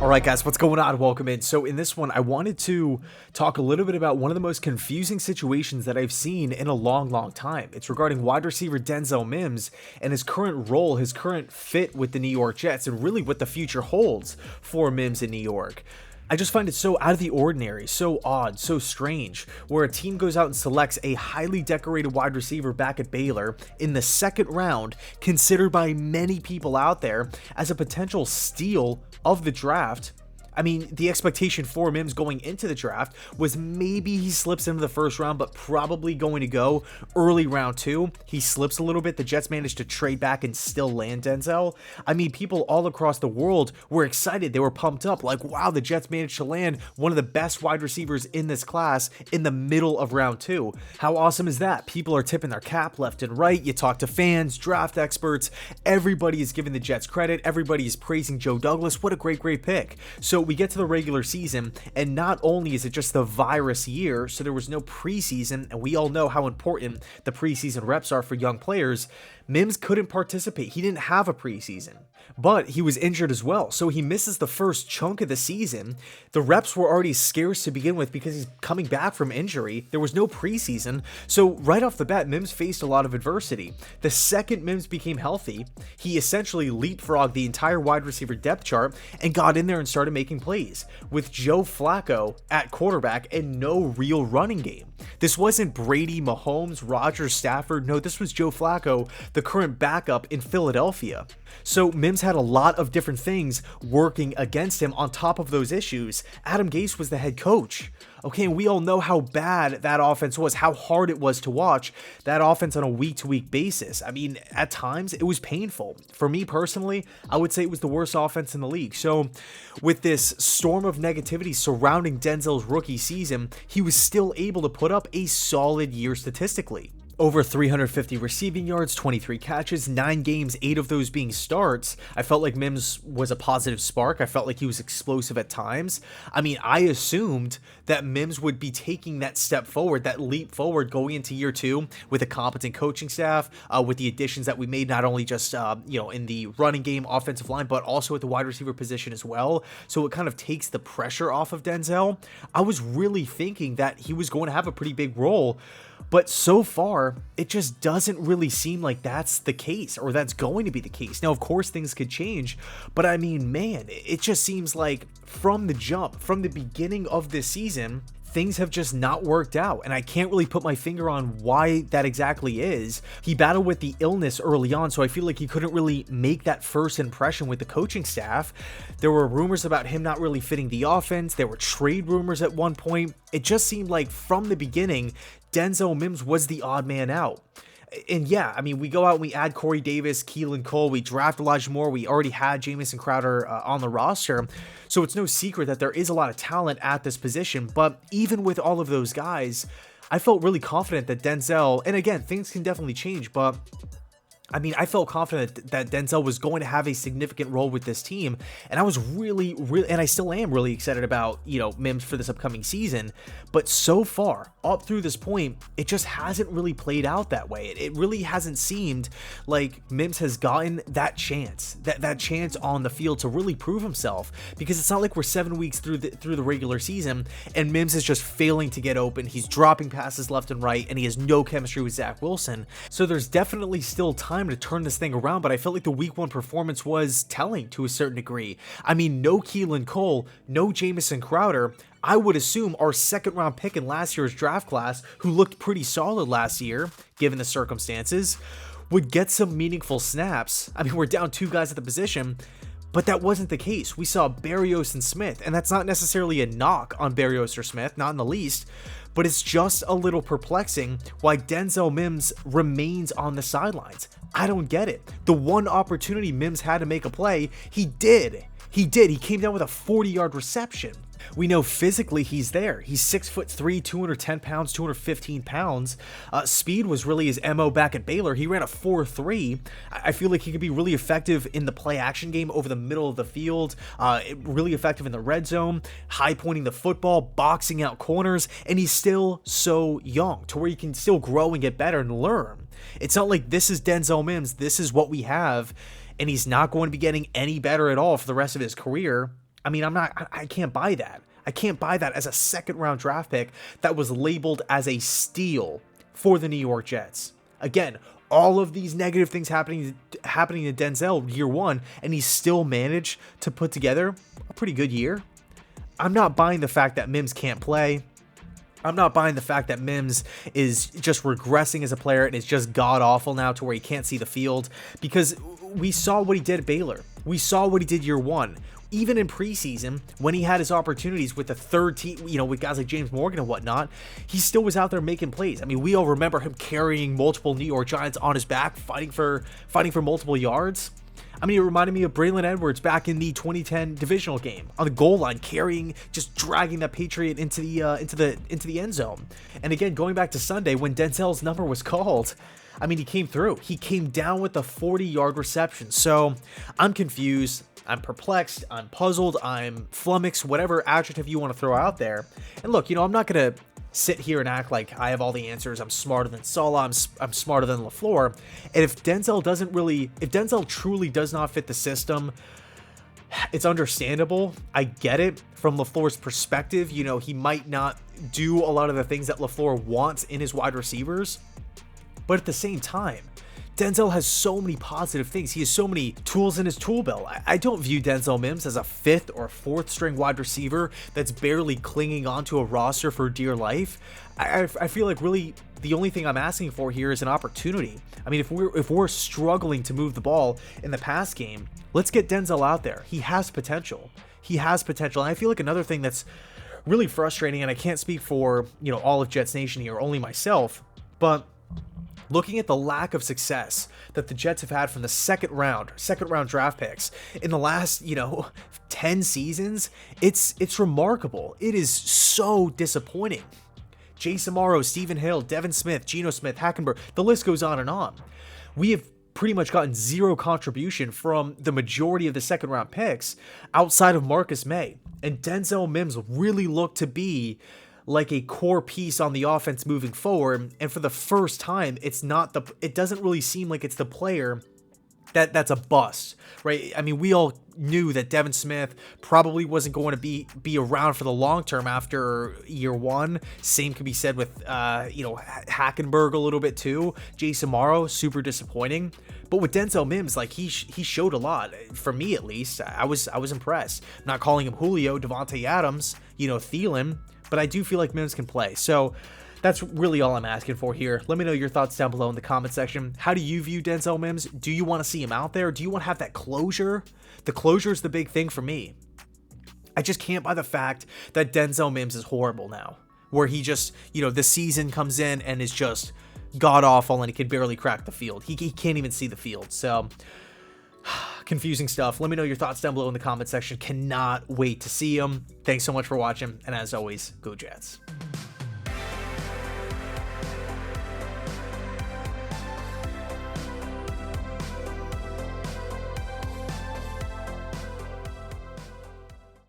All right, guys, what's going on? Welcome in. So in this one, I wanted to talk a little bit about one of the most confusing situations that I've seen in a long time. It's regarding wide receiver Denzel Mims and his current role, his current fit with the New York Jets, and really what the future holds for Mims in New York. I just find it so out of the ordinary, so odd, so strange, where a team goes out and selects a highly decorated wide receiver back at Baylor in the second round, considered by many people out there as a potential steal of the draft. I mean, the expectation for Mims going into the draft was maybe he slips into the first round, but probably going to go early round 2. He slips a little bit. The Jets managed to trade back and still land Denzel. I mean, people all across the world were excited. They were pumped up like, wow, the Jets managed to land one of the best wide receivers in this class in the middle of round 2. How awesome is that? People are tipping their cap left and right. You talk to fans, draft experts. Everybody is giving the Jets credit. Everybody is praising Joe Douglas. What a great pick. So we get to the regular season, and not only is it just the virus year, so there was no preseason, and we all know how important the preseason reps are for young players. Mims couldn't participate. He didn't have a preseason, but he was injured as well, so he misses the first chunk of the season. The reps were already scarce to begin with because he's coming back from injury. There was no preseason, so right off the bat, Mims faced a lot of adversity. The second Mims became healthy, he essentially leapfrogged the entire wide receiver depth chart and got in there and started making plays with Joe Flacco at quarterback and no real running game. This wasn't Brady, Mahomes, Rodgers, Stafford. No, this was Joe Flacco, the current backup in Philadelphia. So Mims had a lot of different things working against him on top of those issues. Adam Gase was the head coach. Okay, and we all know how bad that offense was, how hard it was to watch that offense on a week-to-week basis. I mean, at times, it was painful. For me personally, I would say it was the worst offense in the league. So with this storm of negativity surrounding Denzel's rookie season, he was still able to put up a solid year statistically. Over 350 receiving yards, 23 catches, 9 games, 8 of those being starts. I felt like Mims was a positive spark. I felt like he was explosive at times. I mean, I assumed that Mims would be taking that step forward, that leap forward going into year 2 with a competent coaching staff, with the additions that we made, not only just, in the running game, offensive line, but also at the wide receiver position as well. So it kind of takes the pressure off of Denzel. I was really thinking that he was going to have a pretty big role. But so far, it just doesn't really seem like that's the case, or that's going to be the case. Now, of course, things could change, but I mean, man, it just seems like from the jump, from the beginning of this season, things have just not worked out, and I can't really put my finger on why that exactly is. He battled with the illness early on, so I feel like he couldn't really make that first impression with the coaching staff. There were rumors about him not really fitting the offense. There were trade rumors at one point. It just seemed like from the beginning, Denzel Mims was the odd man out. And yeah, I mean, we go out and we add Corey Davis, Keelan Cole, we draft Elijah Moore, we already had Jamison Crowder on the roster, so it's no secret that there is a lot of talent at this position. But even with all of those guys, I felt really confident that Denzel, and again, things can definitely change, but I mean, I felt confident that Denzel was going to have a significant role with this team, and I was really, and I still am really excited about, Mims for this upcoming season. But so far, up through this point, it just hasn't really played out that way. It really hasn't seemed like Mims has gotten that chance, that chance on the field to really prove himself, because it's not like we're 7 weeks through the regular season and Mims is just failing to get open. He's dropping passes left and right, and he has no chemistry with Zach Wilson. So there's definitely still time to turn this thing around, but I felt like the week 1 performance was telling to a certain degree. I mean, no Keelan Cole, no Jamison Crowder. I would assume our second round pick in last year's draft class, who looked pretty solid last year, given the circumstances, would get some meaningful snaps. I mean, we're down 2 guys at the position, but that wasn't the case. We saw Berrios and Smith, and that's not necessarily a knock on Berrios or Smith, not in the least, but it's just a little perplexing why Denzel Mims remains on the sidelines. I don't get it. The one opportunity Mims had to make a play, he did. He came down with a 40-yard reception. We know physically he's there. He's 6'3", 210 pounds, 215 pounds. Speed was really his MO back at Baylor. He ran a 4.3. I feel like he could be really effective in the play action game over the middle of the field, really effective in the red zone, high pointing the football, boxing out corners, and he's still so young to where he can still grow and get better and learn. It's not like this is Denzel Mims, this is what we have, and he's not going to be getting any better at all for the rest of his career. I mean, I can't buy that. I can't buy that as a second round draft pick that was labeled as a steal for the New York Jets. Again, all of these negative things happening to Denzel year one, and he still managed to put together a pretty good year. I'm not buying the fact that Mims can't play. I'm not buying the fact that Mims is just regressing as a player and is just god-awful now to where he can't see the field, because we saw what he did at Baylor. We saw what he did year one. Even in preseason, when he had his opportunities with the third team, with guys like James Morgan and whatnot, he still was out there making plays. I mean, we all remember him carrying multiple New York Giants on his back, fighting for multiple yards. I mean, it reminded me of Braylon Edwards back in the 2010 divisional game on the goal line, just dragging that Patriot into the end zone. And again, going back to Sunday when Denzel's number was called, I mean, he came through. He came down with a 40-yard reception. So I'm confused. I'm perplexed, I'm puzzled, I'm flummoxed, whatever adjective you want to throw out there. And look, I'm not going to sit here and act like I have all the answers. I'm smarter than Saleh, I'm smarter than LaFleur. And if Denzel truly does not fit the system, it's understandable. I get it from LaFleur's perspective. He might not do a lot of the things that LaFleur wants in his wide receivers. But at the same time, Denzel has so many positive things. He has so many tools in his tool belt. I don't view Denzel Mims as a fifth or fourth string wide receiver that's barely clinging onto a roster for dear life. I feel like really the only thing I'm asking for here is an opportunity. I mean, if we're struggling to move the ball in the pass game, let's get Denzel out there. He has potential. And I feel like another thing that's really frustrating, and I can't speak for all of Jets Nation here, only myself, but looking at the lack of success that the Jets have had from the second round draft picks in the last, 10 seasons, it's remarkable. It is so disappointing. Jason Morrow, Stephen Hill, Devin Smith, Geno Smith, Hackenberg, the list goes on and on. We have pretty much gotten zero contribution from the majority of the second round picks outside of Marcus May. And Denzel Mims really looked to be like a core piece on the offense moving forward, and for the first time, it doesn't really seem like it's the player that's a bust, right? I mean, we all knew that Devin Smith probably wasn't going to be around for the long term after year one. Same could be said with Hackenberg a little bit too. Jason Morrow, super disappointing. But with Denzel Mims, like he showed a lot. For me at least, I was impressed. I'm not calling him Julio, Devontae Adams, Thielen, but I do feel like Mims can play. So that's really all I'm asking for here. Let me know your thoughts down below in the comment section. How do you view Denzel Mims? Do you want to see him out there? Do you want to have that closure? The closure is the big thing for me. I just can't buy the fact that Denzel Mims is horrible now, where he just, the season comes in and is just god-awful and he can barely crack the field. He can't even see the field. So confusing stuff. Let me know your thoughts down below in the comment section. Cannot wait to see him. Thanks so much for watching, and as always, go Jets.